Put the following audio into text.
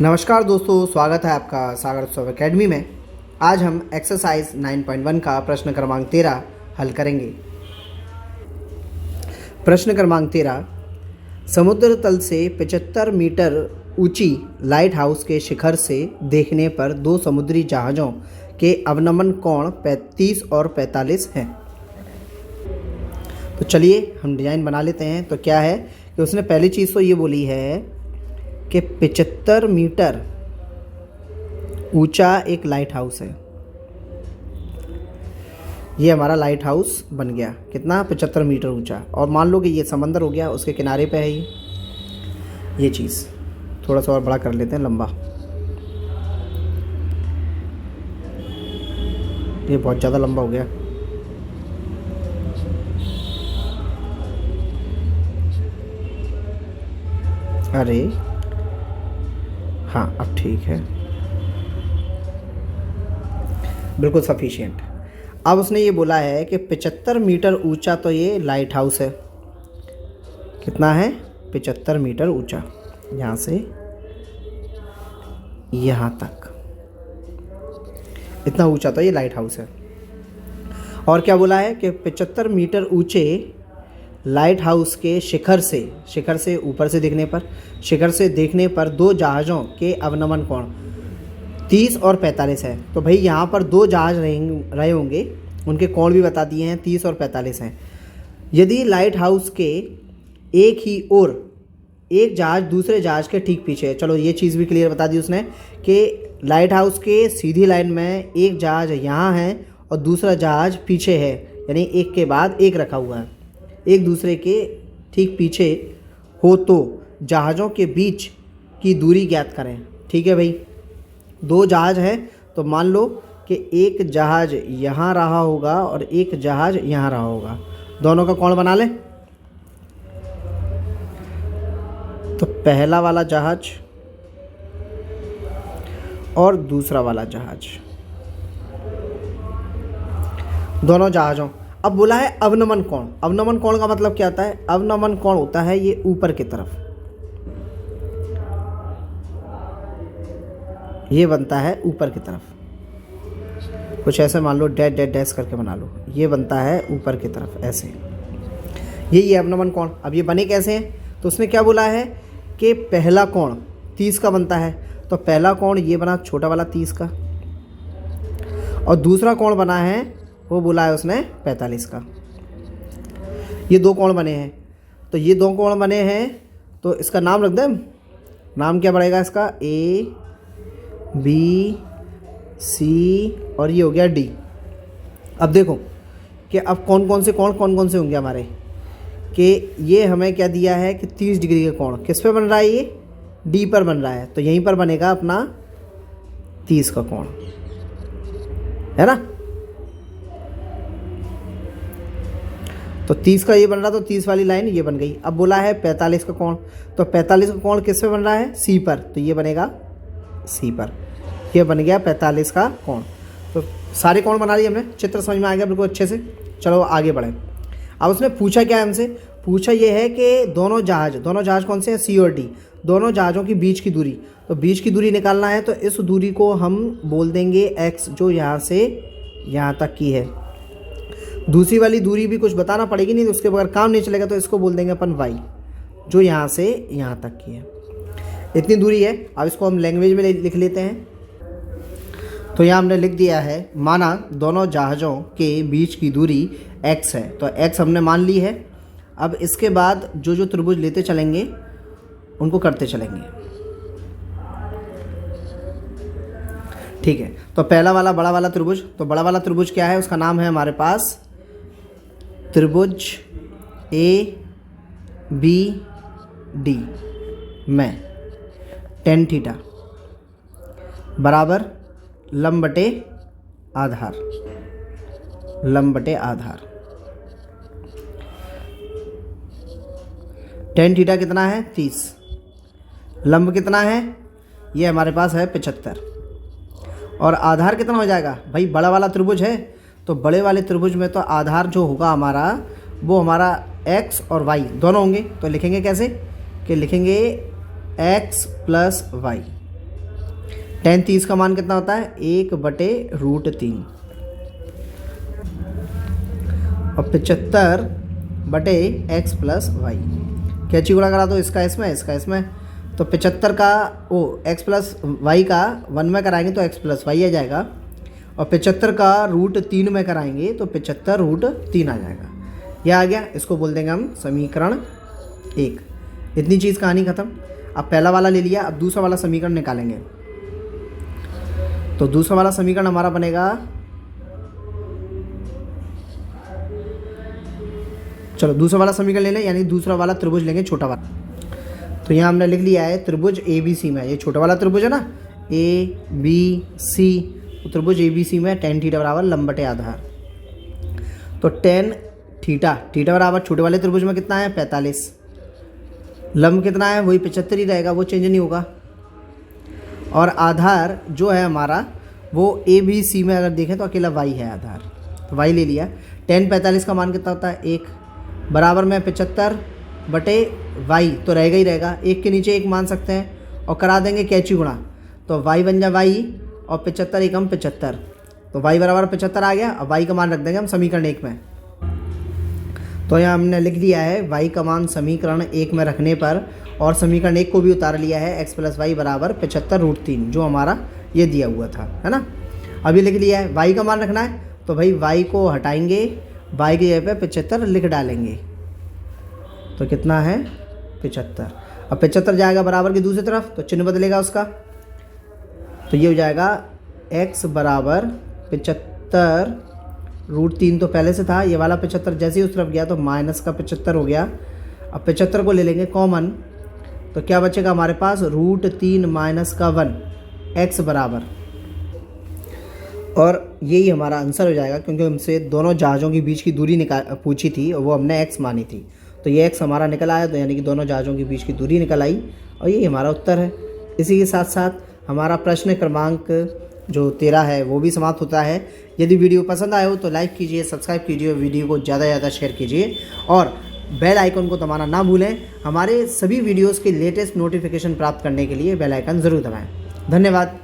नमस्कार दोस्तों, स्वागत है आपका सागर उत्सव एकेडमी में। आज हम एक्सरसाइज 9.1 का प्रश्न क्रमांक 13 हल करेंगे। प्रश्न क्रमांक 13, समुद्र तल से 75 मीटर ऊंची लाइट हाउस के शिखर से देखने पर दो समुद्री जहाज़ों के अवनमन कोण 30 और 45 हैं। तो चलिए हम डिज़ाइन बना लेते हैं। तो क्या है कि उसने पहली चीज़ तो ये बोली है कि 75 मीटर ऊंचा एक लाइट हाउस है। ये हमारा लाइट हाउस बन गया कितना, 75 मीटर ऊंचा। और मान लो कि ये समंदर हो गया, उसके किनारे पे है ये चीज़। थोड़ा सा और बड़ा कर लेते हैं, लंबा। ये बहुत ज़्यादा लंबा हो गया। अरे हाँ, अब ठीक है, बिल्कुल सफिशिएंट। अब उसने ये बोला है कि 75 मीटर ऊंचा तो ये लाइट हाउस है। कितना है? 75 मीटर ऊंचा, यहाँ से यहाँ तक इतना ऊंचा तो ये लाइट हाउस है। और क्या बोला है कि 75 मीटर ऊंचे लाइट हाउस के शिखर से ऊपर से देखने पर दो जहाज़ों के अवनमन कोण 30 और 45 है। तो भाई यहाँ पर दो जहाज़ रहे होंगे, उनके कोण भी बता दिए हैं, 30 और 45 हैं। यदि लाइट हाउस के एक ही ओर एक जहाज़ दूसरे जहाज़ के ठीक पीछे है। चलो ये चीज़ भी क्लियर बता दी उसने कि लाइट हाउस के सीधी लाइन में एक जहाज़ यहाँ है और दूसरा जहाज़ पीछे है, यानी एक के बाद एक रखा हुआ है, एक दूसरे के ठीक पीछे हो तो जहाज़ों के बीच की दूरी ज्ञात करें। ठीक है भाई, दो जहाज़ है तो मान लो कि एक जहाज़ यहाँ रहा होगा और एक जहाज़ यहाँ रहा होगा। दोनों का कोण बना ले। तो पहला वाला जहाज़ और दूसरा वाला जहाज़, दोनों जहाज़ों। अब बोला है अवनमन कोण। अवनमन कोण का मतलब क्या होता है? अवनमन कोण होता है ये ऊपर की तरफ, ये बनता है ऊपर की तरफ। कुछ ऐसे मान लो, डैश डैश डैश करके बना लो। ये बनता है ऊपर की तरफ ऐसे, ये अवनमन कोण। अब ये बने कैसे हैं? तो उसने क्या बोला है कि पहला कोण 30 का बनता है। तो पहला कोण ये बना छोटा वाला 30 का, और दूसरा कोण बना है वो बोला है उसने 45 का। ये दो कोण बने हैं। तो ये दो कोण बने हैं तो इसका नाम रख दें। नाम क्या पड़ेगा इसका? ए बी सी और ये हो गया डी। अब देखो कि अब कौन कौन से होंगे हमारे, कि ये हमें क्या दिया है कि 30 डिग्री का कोण किस पे बन रहा है? ये डी पर बन रहा है। तो यहीं पर बनेगा अपना 30 का कोण, है ना। तो 30 का ये बन रहा, तो 30 वाली लाइन ये बन गई। अब बोला है 45 का कोण, तो 45 का कोण किस पे बन रहा है? सी पर। तो ये बनेगा सी पर। ये बन गया 45 का कोण। तो सारे कोण बना लिए हमने, चित्र समझ में आ गया बिल्कुल अच्छे से। चलो आगे बढ़ें। अब उसने पूछा क्या है हमसे? पूछा ये है कि दोनों जहाज़ कौन से हैं? सी और डी। दोनों जहाज़ों की बीच की दूरी, तो बीच की दूरी निकालना है। तो इस दूरी को हम बोल देंगे एक्स, जो यहाँ से यहाँ तक की है। दूसरी वाली दूरी भी कुछ बताना पड़ेगी, नहीं तो उसके बगैर काम नहीं चलेगा। तो इसको बोल देंगे अपन वाई, जो यहाँ से यहाँ तक की है। इतनी दूरी है। अब इसको हम लैंग्वेज में लिख लेते हैं। तो यहाँ हमने लिख दिया है, माना दोनों जहाज़ों के बीच की दूरी x है। तो x हमने मान ली है। अब इसके बाद जो जो त्रिभुज लेते चलेंगे उनको करते चलेंगे। ठीक है, तो पहला वाला बड़ा वाला त्रिभुज। तो बड़ा वाला त्रिभुज क्या है? उसका नाम है हमारे पास त्रिभुज ए बी डी में tan थीटा बराबर लंब बटे आधार। tan थीटा कितना है? 30। लंब कितना है? ये हमारे पास है 75। और आधार कितना हो जाएगा भाई? बड़ा वाला त्रिभुज है, तो बड़े वाले त्रिभुज में तो आधार जो होगा हमारा, वो हमारा x और y दोनों होंगे। तो लिखेंगे कैसे? कि लिखेंगे x प्लस वाई। tan 30 का मान कितना होता है 1/√3 और 75/x + y। कैची गुणा करा दो इसका इसमें तो 75 का x + y का 1 में कराएंगे तो x + y आ जाएगा और 75 का √3 में कराएंगे तो 75√3 आ जाएगा। यह आ गया, इसको बोल देंगे हम समीकरण 1। इतनी चीज़ कहानी ख़त्म। अब पहला वाला ले लिया, अब दूसरा वाला समीकरण निकालेंगे। तो दूसरा वाला समीकरण हमारा बनेगा, चलो दूसरा वाला समीकरण ले लें, यानी दूसरा वाला त्रिभुज लेंगे, छोटा वाला। तो यहाँ हमने लिख लिया है त्रिभुज ABC में, ये छोटा वाला त्रिभुज है ना ABC, तो त्रिभुज ABC में tan थीटा बराबर लंब बटे आधार। तो tan थीटा बराबर छोटे वाले त्रिभुज में कितना है 45, लंब कितना है वही 75 ही रहेगा, वो चेंज नहीं होगा। और आधार जो है हमारा वो ABC में अगर देखें तो अकेला y है आधार, तो y ले लिया। tan 45 का मान कितना होता है 1 बराबर में 75/y, तो रहेगा ही रहेगा, 1 के नीचे 1 मान सकते हैं और करा देंगे कैची गुणा, तो y बन जाए y और 75 एकम 75, तो y बराबर 75 आ गया। अब y का मान रख देंगे हम समीकरण 1 में। तो यहाँ हमने लिख लिया है y का मान समीकरण 1 में रखने पर, और समीकरण 1 को भी उतार लिया है x + y बराबर 75√3, जो हमारा ये दिया हुआ था, है ना। अभी लिख लिया है y का मान रखना है, तो भाई y को हटाएंगे, y की जगह पे 75 लिख डालेंगे, तो कितना है 75। अब 75 जाएगा बराबर की दूसरी तरफ, तो चिन्ह बदलेगा उसका, तो ये हो जाएगा x बराबर 75√3, तो पहले से था ये वाला 75, जैसे ही उस तरफ गया तो माइनस का 75 हो गया। अब 75 को ले लेंगे कॉमन, तो क्या बचेगा हमारे पास √3 माइनस का 1 x बराबर, और यही हमारा आंसर हो जाएगा, क्योंकि हमसे दोनों जहाज़ों के बीच की दूरी पूछी थी और वो हमने x मानी थी, तो ये x हमारा निकल आया, तो यानी कि दोनों जहाज़ों के बीच की दूरी निकल आई और यही हमारा उत्तर है। इसी के साथ साथ हमारा प्रश्न क्रमांक जो 13 है वो भी समाप्त होता है। यदि वीडियो पसंद आए हो तो लाइक कीजिए, सब्सक्राइब कीजिए, वीडियो को ज़्यादा से ज़्यादा शेयर कीजिए और बेल आइकन को दबाना ना भूलें। हमारे सभी वीडियोस के लेटेस्ट नोटिफिकेशन प्राप्त करने के लिए बेल आइकन ज़रूर दबाएं। धन्यवाद।